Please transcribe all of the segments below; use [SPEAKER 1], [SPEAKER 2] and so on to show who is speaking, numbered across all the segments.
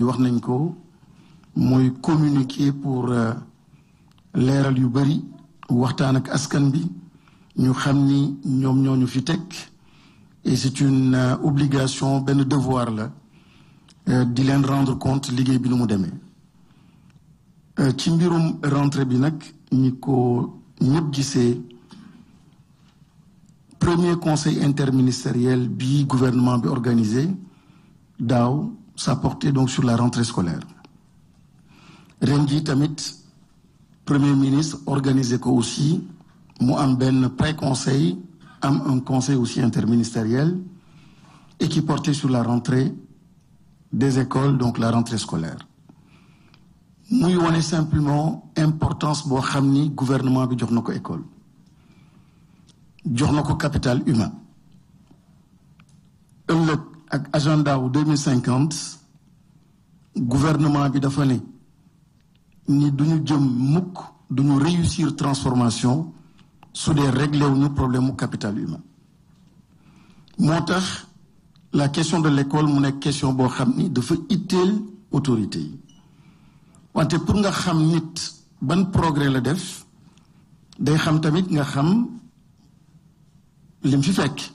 [SPEAKER 1] wax nañ ko mooy communiquer pour leeral yu bari waxtaan ak askan bi ñu xam ni ñoom ñoo ñu fi teg et c'est une obligation benn devoir la di leen rendre compte liggéey bi nu mu demee ci mbirum rentrée bi nag ñi ko ñëpp gisee premier conseil interministériel bi gouvernement bi organisé daaw ça portait donc sur la rentrée scolaire ren jii tamit premier ministre organisé ko aussi mu am benn pré-conseil am un conseil aussi interministériel et qui portait sur la rentrée des écoles, donc la rentrée scolaire muy wone simplement importance boo xam ni gouvernement bi jox na ko école jox na ko capital humain ëllëg ak agenda wu 2050 gouvernement bi dafa ne ni duñu jëm mukk duñu réussir transformation su dee réglé wuñu problème mu capital humain moo tax la question de l'école mu nekk question boo xam ni dafa itteel autorité yi wante pour nga xam nit ban progrès la def day xam tamit nga xam lim fi fekk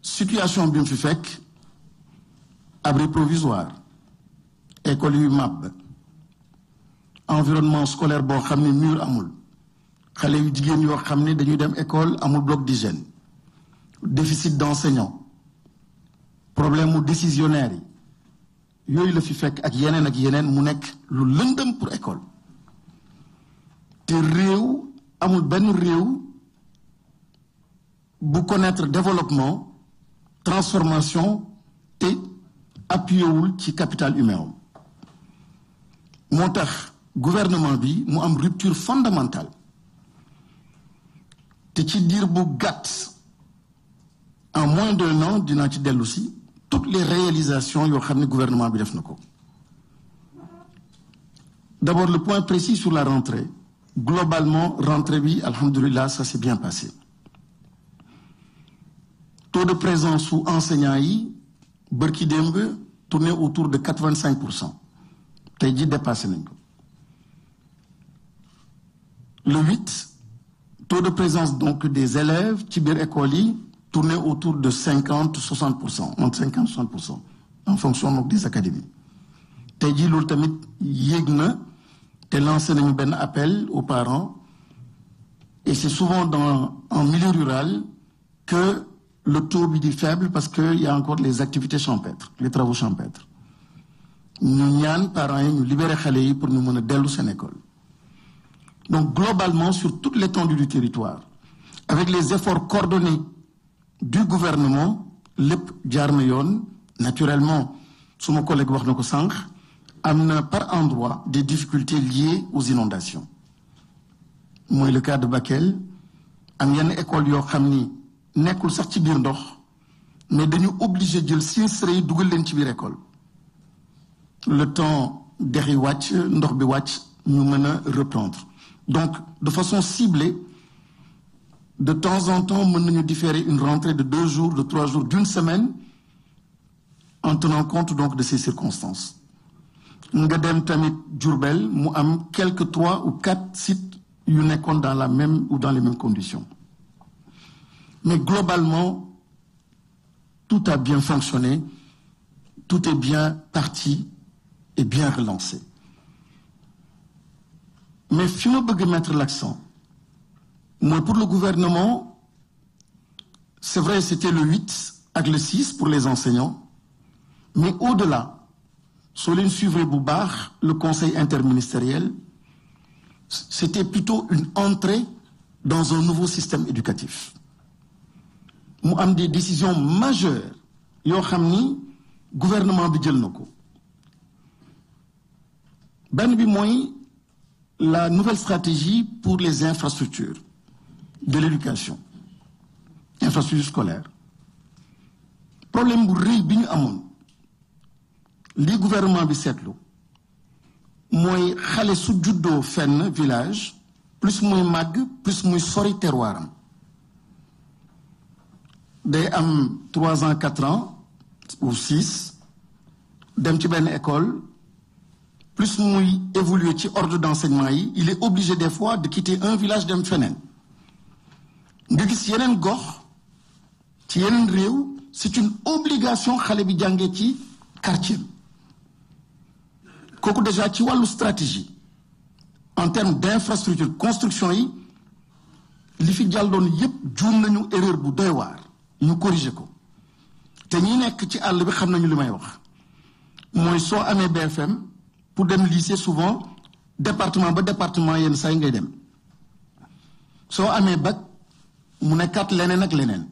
[SPEAKER 1] situation bi mu fi fekk abri provisoire école yu màbb environnement scolaire boo xam ne mur amul xale yu jigéen yoo xam ne dañuy dem école amul bloc d'hygiène déficit d'enseignants problème mu décisionnaire yi yooyu la fi fekk ak yeneen mu nekk lu lëndëm pour école te réew amul benn réew bu connaître développement transformation te appuyé wul ci capital humain moo tax gouvernement bi mu am rupture fondamentale te ci diir bu gàtt en moins d'un an dinaa ci dellu si toutes les réalisations yoo xam ne gouvernement bi def na ko d'abord le point précis sur la rentrée globalement rentrée bi alhamdulillah ça s'est bien passé taux de présence su enseignants yi bërki démb tourné autour de 85%. tey ji dépassé nañ ko le 8 taux de présence donc des élèves ci biir école yi tourné autour de 50-60%, entre 50 et 60%, en fonction donc des académies tey ji loolu tamit yéeg na te lancé nañu benn appel aux parents et c'est souvent en milieu rural que le taux bi di faible parce que il y a encore les activités champêtres les travaux champêtres ñu ñaan parents yi ñu libérer xale yi pour ñu mën a dellu seen école donc globalement sur toute l'étendue du territoire avec les efforts coordonnés du gouvernement lépp jaar na yoon naturellement suma collègue wax na ko sànq am na par endroit des difficultés liées aux inondations mooy le cas de Bakel am yenn école yoo xam ni nekkul sax ci biir ndox mais dañu obligé jël sinistre yi dugal leen ci biir école le temps dex yi wàcc ndox bi wàcc ñu mën a reprendre donc de façon ciblée de temps en temps mën nañu différer une rentrée de 2 jours de 3 jours d'une semaine en tenant compte donc de ces circonstances nga dem tamit Diourbel mu am quelques 3 ou 4 sites yu nekkoon dans la même ou dans les mêmes conditions mais globalement tout a bien fonctionné tout est bien parti et bien relancé mais fi ma bëgg mettre l'accent mooy pour le gouvernement c'est vrai c'était le 8 ak le 6 pour les enseignants mais au-delà soo leen suivre bu baax le conseil interministériel c'était plutôt une entrée dans un nouveau système éducatif mu am des décisions majeures yoo xam ni gouvernement bi jël na ko benn bi mooy la nouvelle stratégie pour les infrastructures de l'éducation infrastructure scolaire problème bu rëy bi ñu amoon li gouvernement bi seetlu mooy xale su juddoo fenn village plus muy màgg plus muy sori terroiram day am 3 ans 4 ans ou 6 dem ci benn école plus muy évoluer ci ordre d'enseignement yi il est obligé des fois de quitter un village dem feneen nga gis yeneen gox ci yeneen réew c'est une obligation xale bi jàngee ci quartier kooku déjà ci wàllu stratégie en termes d'infrastructure construction yi li fi jàlloon yépp juum nañu erreur bu doy waar ñu corriger ko te ñi nekk ci àll bi xam nañu li may wax mooy soo amee BFM pour dem lycée souvent département ba département yenn saa yi ngay dem soo amee bac mu nekkaat leneen ak leneen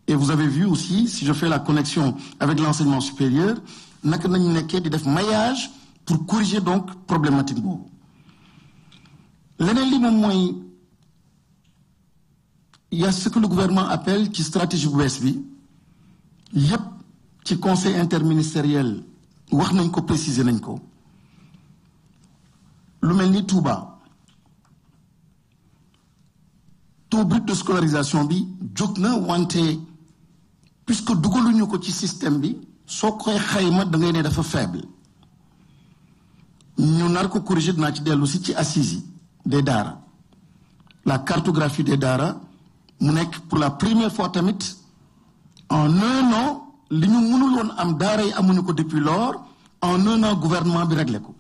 [SPEAKER 1] et vous avez vu aussi si je fais la connexion avec l'enseignement supérieur naka nañu nekkee di def maillage pour corriger donc problématique boobu leneen li moom mooy il y a ce que le gouvernement appelle ci stratégie bu bees bi yépp ci conseil interministériel wax nañ ko préciser nañ ko lu mel ni Touba taux brut de scolarisation bi jóg na wante puisque dugaluñu ko ci système bi soo koy xayma da ngay ne dafa faible ñu nar ko corriger dinaa ci dellu si ci assises yi des daara la cartographie des daara mu nekk pour la première fois tamit en un an li ñu mënul woon am daara yi amuñu ko depuis lors en un an gouvernement bi réglé ko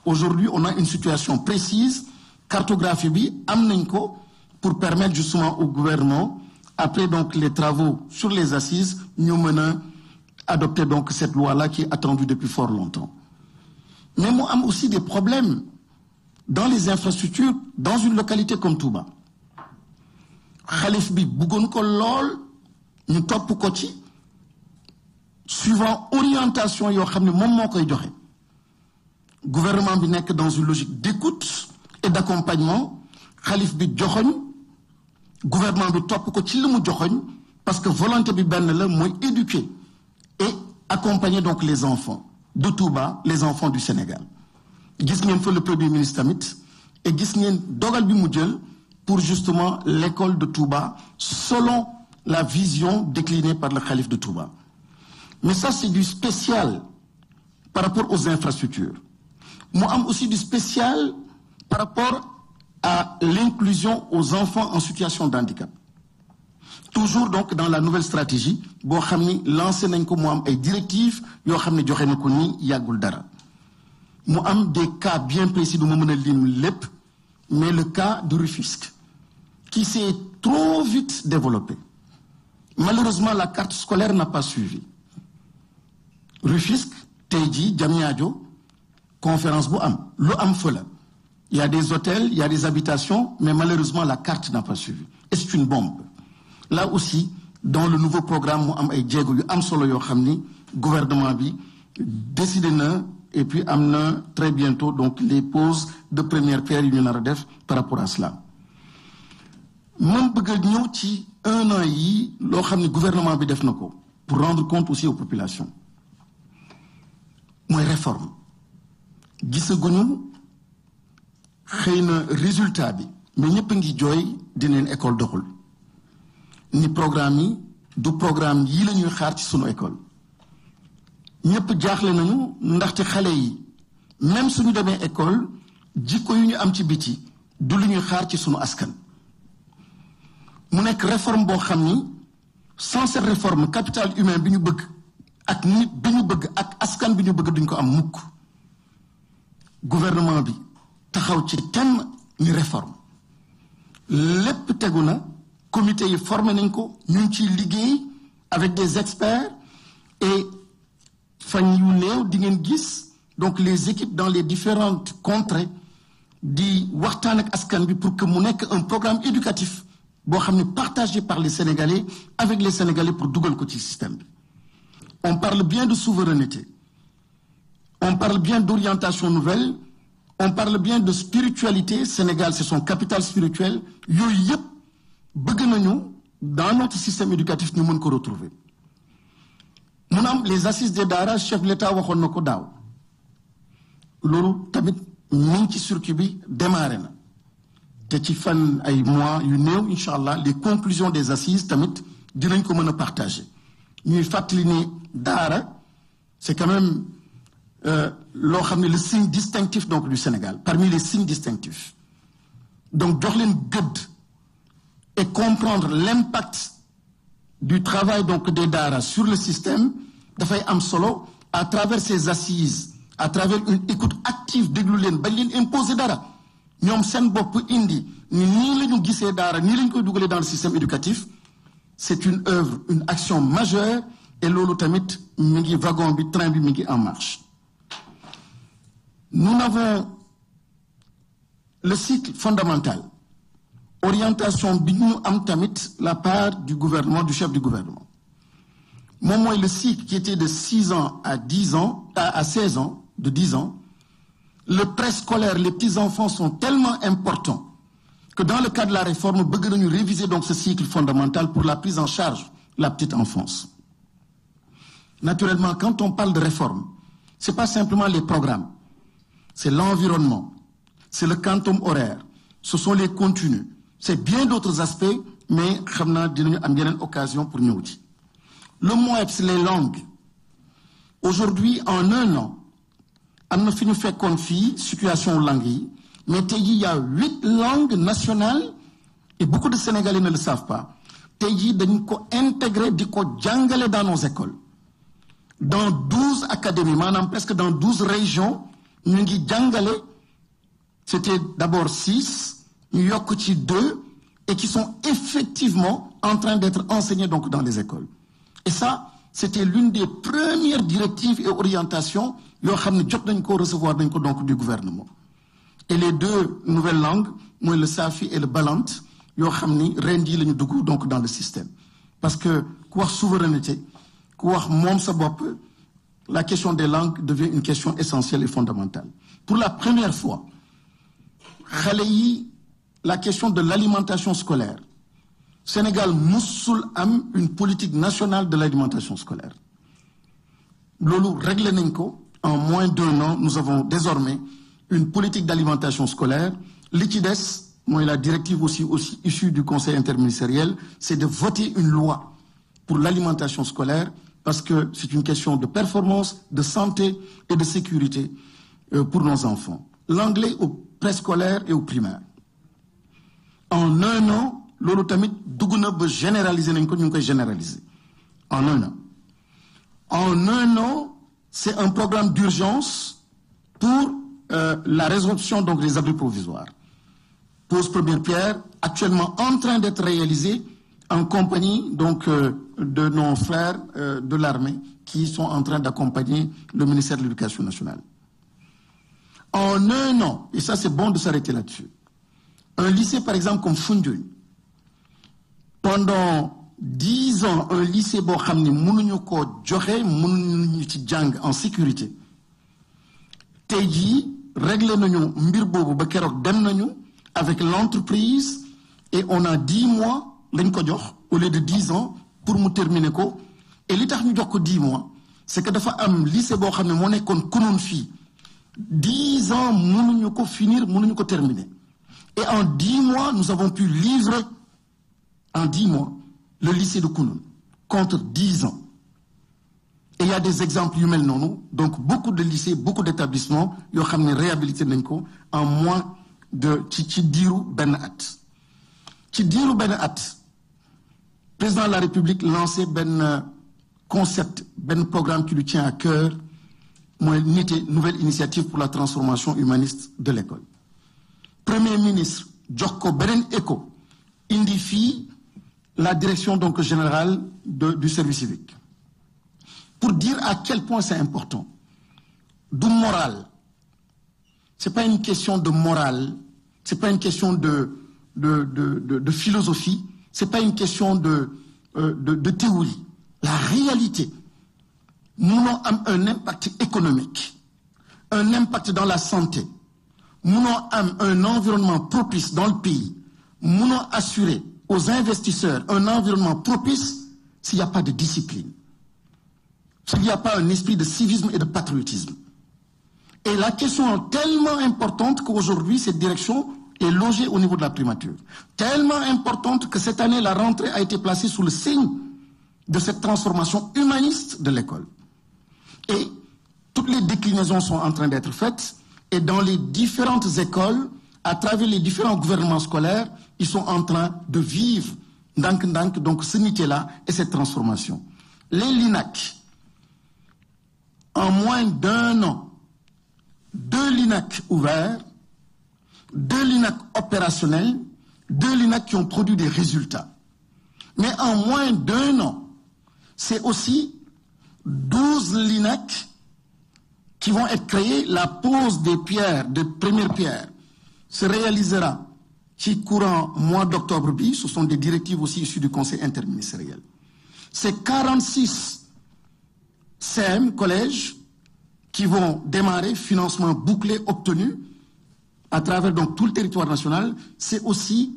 [SPEAKER 1] aujourd'hui on a une situation précise cartographie bi am nañ ko pour permettre justement au gouvernement après donc les travaux sur les assises ñu mën a adopter donc cette loi-là qui est attendue depuis fort longtemps mais mu am aussi des problèmes dans les infrastructures dans une localité comme Touba xalif bi bëggoon ko lool ñu topp ko ci suivant orientation yoo xam ne moom moo koy joxe gouvernement bi nekk dans une logique d'écoute et d'accompagnement xalif bi joxoñ gouvernement bi topp ko ci li mu joxoñ parce que volonté bi benn la mooy éduquer et accompagner donc les enfants de Touba les enfants du Sénégal gis ngeen fa le premier ministre tamit et gis ngeen dogal bi mu jël pour justement l'école de Touba selon la vision déclinée par le khalife de Touba mais ça c'est du spécial par rapport aux infrastructures mu am aussi du spécial par rapport à l'inclusion aux enfants en situation de handicap toujours donc dans la nouvelle stratégie boo xam ni lancé nañ ko mu am ay directives yoo xam ne joxe na ko ni yàggul dara mu am des cas bien précis du ma mën a lim lépp mais le cas de Rufisque qui s'est trop vite développé malheureusement la carte scolaire n'a pas suivi Rufisque tey jii Diamniadio conférence bu am lu am fa la il y a des hôtels il y a des habitations mais malheureusement la carte n'a pas suivi et c'est une bombe là aussi dans le nouveau programme mu am ay jéego yu am solo yoo xam ni gouvernement bi décidé na et puis am na très bientôt donc les poses de première pierre yu ñu nar a def par rapport à cela man bëgg a ñëw ci un an yi loo xam ne gouvernement bi def na ko pour rendre compte aussi aux populations mooy réforme gisaguñu xëy na résultat bi mais ñëpp a ngi jooy dineen école doxul ni programme yi du programme yii la ñuy xaar ci sunu école ñëpp jaaxle nañu ndaxte xale yi même suñu demee école jikko yu ñu am ci biti du lu ñuy xaar ci sunu askan mu nekk réforme boo xam ni sans cette réforme capital humain bi ñu bëgg ak nit bi ñu bëgg ak askan bi ñu bëgg duñ ko am mukk gouvernement bi taxaw ci thème ni réforme lépp tegu na comité yi formé nañ ko ñu ngi ciy liggéey avec des experts et fan yu néew di ngeen gis donc les équipes dans les différentes contrées di waxtaan ak askan bi pour que mu nekk un programme éducatif boo xam ne partagé par les Sénégalais avec les Sénégalais pour dugal ko ci système bi on parle bien de souveraineté on parle bien d'orientation nouvelle on parle bien de spiritualité Sénégal c'est son capital spirituel yooyu yëpp bëgg nañu dans notre système éducatif ñu mën ko retrouver mun am les assises des daara chef de l'État waxoon na ko daaw loolu tamit mi ngi ci circuit bi démarré na te ci fan ay mois yu néew incha allah les conclusions des assises tamit dinañ ko mën a partager ñuy fàttali ne daara c'est quand même le signe distinctif donc du Sénégal parmi les signes distinctifs donc jox leen gëdd et comprendre l'impact du travail donc des daara sur le système dafay am solo à travers ces assises à travers une écoute active déglu leen bañ leen imposer dara ñoom seen bopp indi ni nii la ñu gisee daara nii la ñu koy dugalee dans le système éducatif c'est une œuvre une action majeure et loolu tamit mi ngi wagon bi train bi mi ngi en marche. Nous avons le cycle fondamental orientation bi ñu am tamit la part du gouvernement du chef du gouvernement moom mooy le cycle qui était de 6 ans à 10 ans à 16 ans de 10 ans le préscolaire les petits enfants sont tellement importants que dans le cadre de la réforme bëgg nañu réviser donc ce cycle fondamental pour la prise en charge de la petite enfance. Naturellement quand on parle de réforme c'est pas simplement les programmes c'est l'environnement c'est le quantum horaire ce sont les contenus c'est bien d'autres aspects mais xam naa dinañu am yeneen occasion pour ñëw ci. Le MOEPS les langues aujourd'hui en un an am na fi ñu fekkoon fii situation langue yi mais tey jii il y a 8 langues nationales et beaucoup de Sénégalais ne le savent pas tey jii dañ ko intégrer di ko jàngale dans nos écoles dans 12 académies maanaam presque dans 12 régions ñu ngi jàngale c'était d'abord 6 ñu yokk ci 2 et qui sont effectivement en train d'être enseignés donc dans les écoles et ça c'était l'une des premières directives et orientations yoo xam ne jot nañ ko recevoir nañ ko donc du gouvernement et les 2 nouvelles langues mooy le Safi et le Balant yoo xam ni ren jii la ñu dugg donc dans le système parce que ku wax souveraineté ku wax moom sa bopp la question des langues devient une question essentielle et fondamentale pour la première fois xale yi la question de l'alimentation scolaire Sénégal musul am une politique nationale de l'alimentation scolaire loolu réglé nañ ko en moins d'1 an nous avons désormais une politique d'alimentation scolaire li ci des mooy la directive aussi issue du conseil interministériel c'est de voter une loi pour l'alimentation scolaire parce que c'est une question de performance de santé et de sécurité pour nos enfants l'anglais au préscolaire et au primaire en 1 an loolu tamit dugg na ba généraliser nañ ko ñu ngi koy généraliser en 1 an en 1 an c'est un programme d'urgence pour la résolution donc des abris provisoires pose première pierre actuellement en train d'être réalisée en compagnie donc de nos frères de l'armée qui sont en train d'accompagner le ministère de l'Éducation nationale en 1 an et ça c'est bon de s'arrêter là-dessus un lycée par exemple comme Foundiougne pendant 10 ans un lycée boo xam ne mënuñu koo joxe mënuñu ci jàng en sécurité tey jii réglé nañu mbir boobu ba keroog dem nañu avec l'entreprise et on a 10 mois lañ ko jox au lieu de 10 ans pour mu terminer ko et li tax ñu jox ko 10 mois c'est que dafa am lycée boo xam ne moo nekkoon Kounoune fii 10 ans mënuñu ko finir mënuñu ko terminer et en 10 mois nous avons pu livrer en 10 mois le lycée de Kounoune contre 10 ans et il y a des exemples yu mel noonu donc beaucoup de lycées beaucoup d'établissements yoo xam ne réhabilité nañ ko en moins de ci diiru benn at ci diiru benn at président de la République lancé benn concept benn programme qui lui tient à cœur mooy NITE nouvelle initiative pour la transformation humaniste de l'école premier ministre jox ko beneen écho indi fii la direction donc générale du service civique pour dire à quel point c'est important du moral c'est pas une question de morale c'est pas une question de philosophie c'est pas une question de théorie la réalité munoo am un impact économique un impact dans la santé munoo am un environnement propice dans le pays munoo assurer aux investisseurs un environnement propice s'il n'y a pas de discipline s'il n'y a pas un esprit de civisme et de patriotisme et la question est tellement importante qu'aujourd'hui cette direction est logée au niveau de la primature tellement importante que cette année la rentrée a été placée sous le signe de cette transformation humaniste de l'école et toutes les déclinaisons sont en train d'être faites et dans les différentes écoles, à travers les différents gouvernements scolaires, ils sont en train de vivre donc ce métier-là et cette transformation. Les LINAC, en moins d'1 an, 2 LINAC ouverts, 2 LINAC opérationnels, 2 LINAC qui ont produit des résultats. Mais en moins d'1 an, c'est aussi 12 LINAC qui vont être créés. La pose des pierres, des premières pierres, se réalisera qui courant mois d'octobre. Ce sont des directives aussi issues du Conseil interministériel. C'est 46 CM, collèges, qui vont démarrer, financement bouclé obtenu à travers donc tout le territoire national. C'est aussi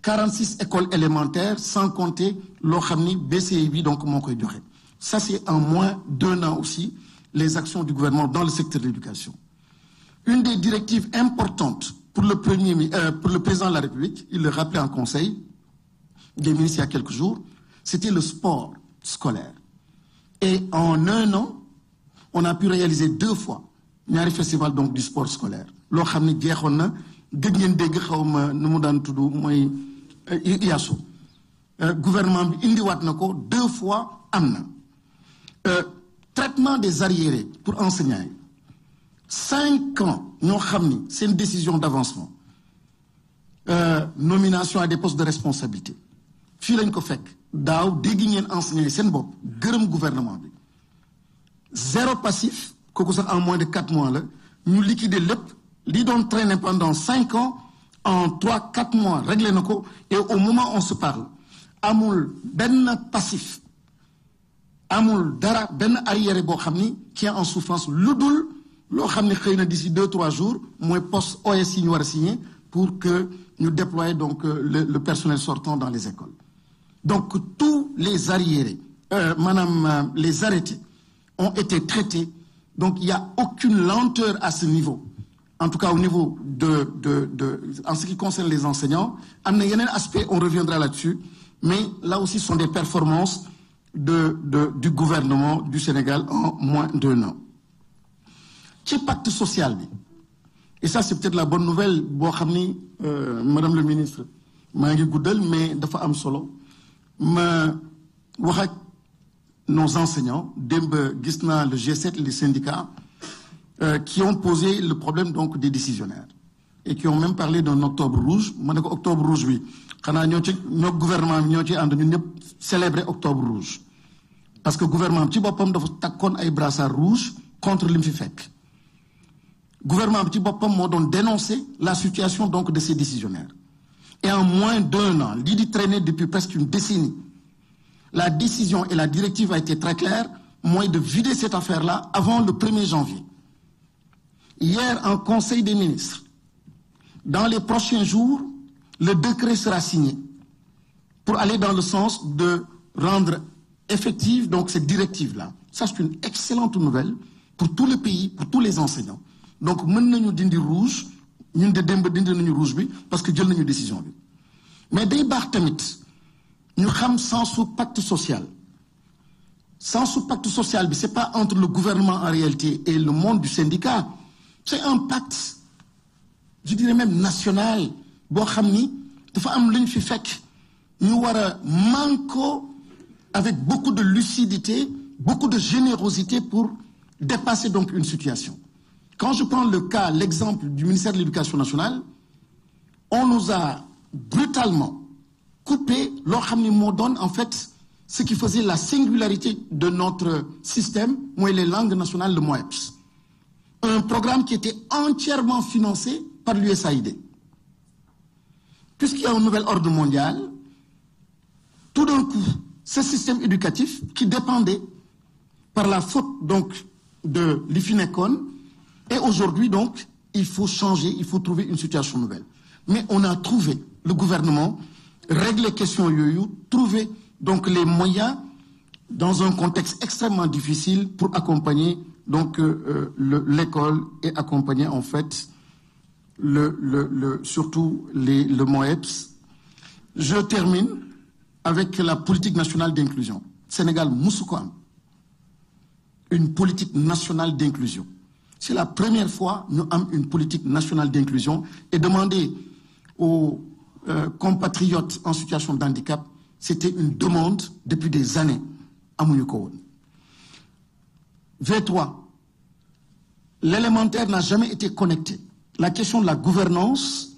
[SPEAKER 1] 46 écoles élémentaires, sans compter l'OHAMNI, BCIB, donc mon koy joxe. Ça, c'est en moins d'1 an aussi, les actions du gouvernement dans le secteur de l'éducation. Une des directives importantes pour le président de la République, il le rappelait en conseil des ministres il y a quelques jours, c'était le sport scolaire. Et en 1 an, on a pu réaliser 2 fois ñaari festival donc du sport scolaire. Loo xam ne jeexoon na gëj ngeen dégg xaw ma nu mu daan tudd mooy IASO. Gouvernement bi indiwaat na ko 2 fois am na. Traitement des arriérés pour enseignants yi 5 ans ñoo xam ni seen décision d'avancement. Nomination à des postes de responsabilité fii lañ ko fekk daaw dégg ngeen enseignants yi seen bopp gërëm gouvernement bi. 0 passif kooku sax en moins de 4 mois la ñu liquider lépp li doon traîner pendant 5 ans en 3-4 mois réglé na ko et au moment où on se parle amul benn passif amul dara benn arriéré boo xam ni qui est en souffrance lu dul loo xam ni xëy na d'ici 2-3 jours mooy poste OS yi ñu war a signer pour que ñu déployer donc le personnel sortant dans les écoles. Donc tous les arriérés les arrêtés ont été traités. Donc il n'y a aucune lenteur à ce niveau. En tout cas au niveau en ce qui concerne les enseignants. Am na yeneen aspect, on reviendra là-dessus. Mais là aussi ce sont des performances du gouvernement du Sénégal en moins d'1 an. Ci pacte social bi. Et ça c'est peut-être la bonne nouvelle boo xam ni madame le ministre maa ngi guddal mais dafa am solo ma wax ak nos enseignants, gis naa le G7, les syndicats, qui ont posé le problème donc des décisionnaires et qui ont même parlé d'un octobre rouge. Ma ne ko octobre rouge bi xanaa ñoo gouvernement bi ñoo ci ànd ñun ñëpp célébrer octobre rouge parce que gouvernement bi ci boppam dafa takkoon ay brassard rouge contre li mu fi fekk. Gouvernement bi ci boppam moo doon dénoncer la situation donc de ces décisionnaires. Et en moins d'1 an, lii di traîner depuis presque une décennie. La décision et la directive a été très claire, moi de vider cette affaire-là avant le 1er janvier. Hier, en Conseil des ministres, dans les prochains jours, le décret sera signé pour aller dans le sens de rendre effective donc cette directive-là. Ça, c'est une excellente nouvelle pour tout le pays, pour tous les enseignants. Donc, mën nañu dindi rouge, ñun de démb dindi nañu rouge bi parce que jël nañu décision bi. Mais day baax tamit. Nous avons sans pacte social. Sans pacte social, ce n'est pas entre le gouvernement en réalité et le monde du syndicat. C'est un pacte, je dirais même national. Nous manquons avec beaucoup de lucidité, beaucoup de générosité pour dépasser donc une situation. Quand je prends l'exemple du ministère de l'Éducation nationale, on nous a brutalement coupé loo xam ni moo doon en fait ce qui faisait la singularité de notre système mooy les langues nationales, le MOEPS. Un programme qui était entièrement financé par l'USAID. Puisqu'il y a un nouvel ordre mondial, tout d'un coup, ce système éducatif qui dépendait par la faute donc de l'IFINECON, et aujourd'hui donc, il faut changer, il faut trouver une situation nouvelle. Mais on a trouvé, le gouvernement, régler les questions yoyu, trouver donc les moyens dans un contexte extrêmement difficile pour accompagner donc l'école et accompagner en fait surtout le MOEPS. Je termine avec la politique nationale d'inclusion. Sénégal musu ko am une politique nationale d'inclusion. C'est la première fois que nous avons une politique nationale d'inclusion et demander aux compatriotes en situation de handicap, c'était une demande depuis des années à Mounioukouon. V3, l'élémentaire n'a jamais été connecté. La question de la gouvernance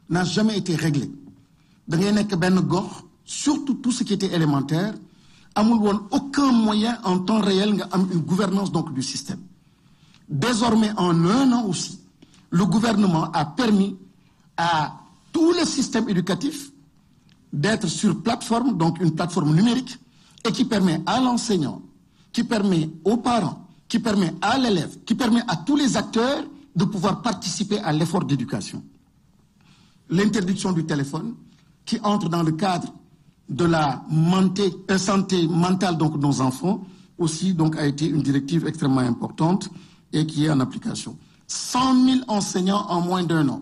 [SPEAKER 1] n'a jamais été réglée. Surtout tout ce qui était élémentaire, amul aucun moyen en temps réel une gouvernance donc du système. Désormais, en un an aussi, le gouvernement a permis à tout le système éducatif d'être sur plateforme, donc une plateforme numérique, et qui permet à l'enseignant, qui permet aux parents, qui permet à l'élève, qui permet à tous les acteurs de pouvoir participer à l'effort d'éducation. L'interdiction du téléphone, qui entre dans le cadre de la santé mentale donc, de nos enfants, aussi donc, a été une directive extrêmement importante et qui est en application. 100 000 enseignants en moins d'un an,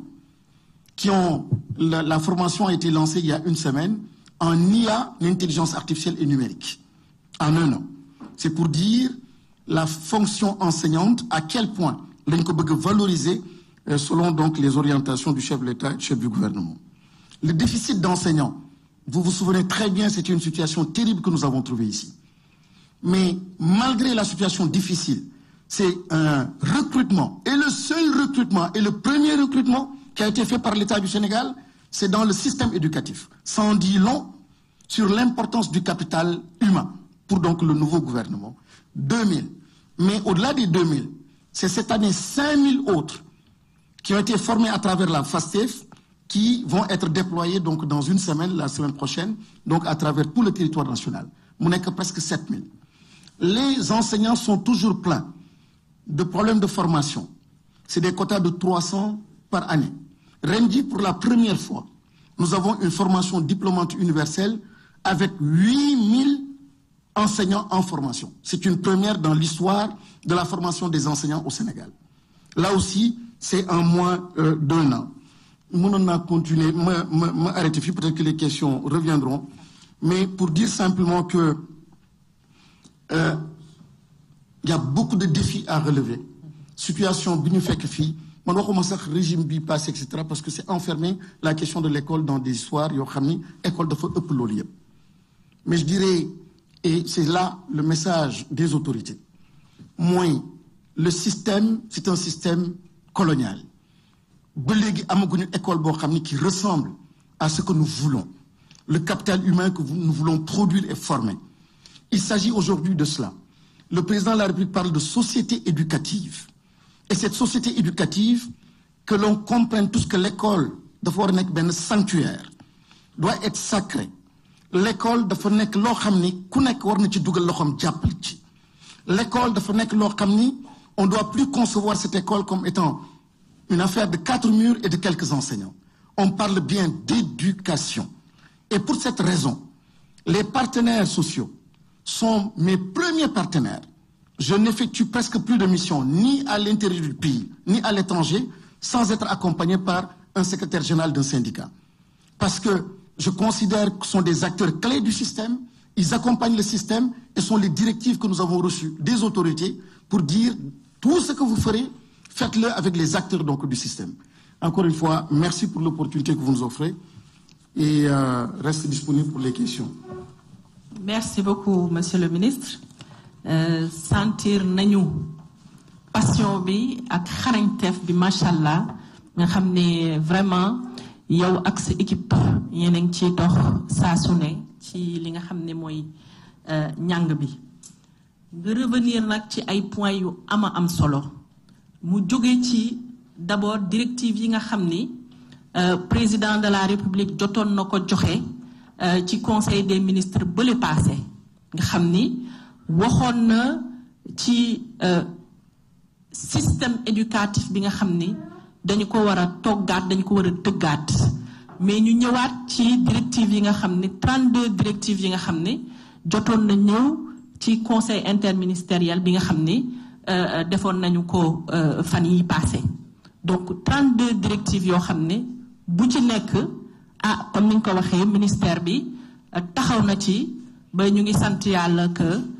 [SPEAKER 1] qui ont la formation a été lancée il y a une semaine en IA, l'intelligence artificielle et numérique, en un an. C'est pour dire la fonction enseignante, à quel point l'on peut valoriser selon donc les orientations du chef de l'État et du chef du gouvernement. Le déficit d'enseignants, vous vous souvenez très bien, c'était une situation terrible que nous avons trouvée ici. Mais malgré la situation difficile, c'est un recrutement. Et le seul recrutement, et le premier recrutement qui a été fait par l'État du Sénégal, c'est dans le système éducatif. Ça en dit long sur l'importance du capital humain pour donc le nouveau gouvernement. 2000. Mais au-delà des 2000, c'est cette année 5000 autres qui ont été formés à travers la FASTEF qui vont être déployés donc dans une semaine, la semaine prochaine, donc à travers tout le territoire national. On n'est que presque 7000. Les enseignants sont toujours pleins de problèmes de formation. C'est des quotas de 300 par année. Rendi, pour la première fois, nous avons une formation diplômante universelle avec 8000 enseignants en formation. C'est une première dans l'histoire de la formation des enseignants au Sénégal. Là aussi, c'est en moins d'un an. Nous allons continuer, m'arrêter, peut-être que les questions reviendront, mais pour dire simplement que il y a beaucoup de défis à relever. Situation bien fait que fille, on doit commencer à régime bi passe, etc. parce que c'est enfermer la question de l'école dans des histoires, école de feu. Mais je dirais, et c'est là le message des autorités, moins le système, c'est un système colonial. Une école qui ressemble à ce que nous voulons, le capital humain que nous voulons produire et former. Il s'agit aujourd'hui de cela. Le président de la République parle de société éducative. Et cette société éducative, que l'on comprenne tous que l'école doit être un sanctuaire, doit être sacrée. L'école doit être l'école doit être on ne doit plus concevoir cette école comme étant une affaire de 4 murs et de quelques enseignants. On parle bien d'éducation. Et pour cette raison, les partenaires sociaux sont mes premiers partenaires. Je n'effectue presque plus de missions, ni à l'intérieur du pays, ni à l'étranger, sans être accompagné par un secrétaire général d'un syndicat. Parce que je considère que ce sont des acteurs clés du système, ils accompagnent le système et sont les directives que nous avons reçues des autorités pour dire tout ce que vous ferez, faites-le avec les acteurs donc, du système. Encore une fois, merci pour l'opportunité que vous nous offrez et restez disponible pour les questions.
[SPEAKER 2] Merci beaucoup, Monsieur le Ministre. Sentir nañu passion bi ak xarañteef bi machallah nga xamné vraiment yow ak sa équipe yéen a ngi ciy dox saa su ne ci li nga xamné mooy njàng bi nga revenir nag ci ay points yu am solo mu jóge ci d'abord directive yi nga xam ni président de la République jotoon na ko joxe ci conseil des ministres bële passé nga xam ni waxoon na ci système éducatif bi nga xam ni dañu ko war a toggaat dañu ko war a tëggaat mais ñu ñëwaat ci directive yi nga xam ni 32 directives yi nga xam ni jotoon na ñëw ci conseil interministériel bi nga xam ni defoon nañu ko fan yi passé donc 32 directives yoo xam ne bu ci nekk comme ni nga ko waxee ministère bi taxaw na ci ba ñu ngi sant yàlla que